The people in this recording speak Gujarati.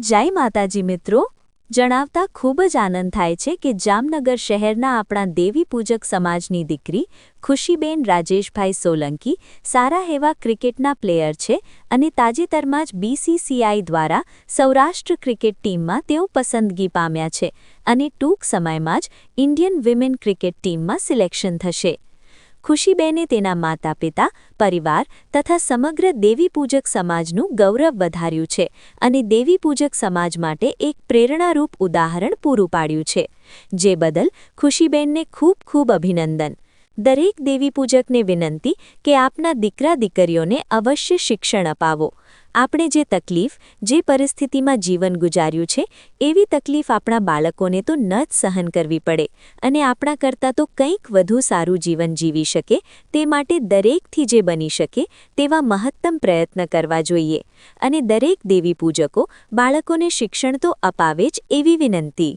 જય માતાજી મિત્રો, જણાવતા ખૂબ જ આનંદ થાય છે કે જામનગર શહેરના આપણા દેવી પૂજક સમાજની દીકરી ખુશીબેન રાજેશભાઈ સોલંકી સારા એવા ક્રિકેટના પ્લેયર છે અને તાજેતરમાં જ બીસીસીઆઈ દ્વારા સૌરાષ્ટ્ર ક્રિકેટ ટીમમાં તેઓ પસંદગી પામ્યા છે અને ટૂંક સમયમાં જ ઇન્ડિયન વિમેન ક્રિકેટ ટીમમાં સિલેક્શન થશે। ખુશીબેને તેના માતાપિતા, પરિવાર તથા સમગ્ર દેવીપૂજક સમાજનું ગૌરવ વધાર્યું છે અને દેવીપૂજક સમાજ માટે એક પ્રેરણારૂપ ઉદાહરણ પૂરું પાડ્યું છે, જે બદલ ખુશીબેનને ખૂબ ખૂબ અભિનંદન। દરેક દેવીપૂજકને વિનંતી કે આપના દીકરા-દીકરીઓને અવશ્ય શિક્ષણ અપાવો। આપણે જે તકલીફ, જે પરિસ્થિતિમાં જીવન ગુજાર્યું છે, એવી તકલીફ આપણા બાળકોને તો ન જ સહન કરવી પડે અને આપણા કરતાં તો કંઈક વધુ સારું જીવન જીવી શકે તે માટે દરેકથી જે બની શકે તેવા મહત્તમ પ્રયત્ન કરવા જોઈએ અને દરેક દેવી પૂજકો બાળકોને શિક્ષણ તો અપાવે જ એવી વિનંતી।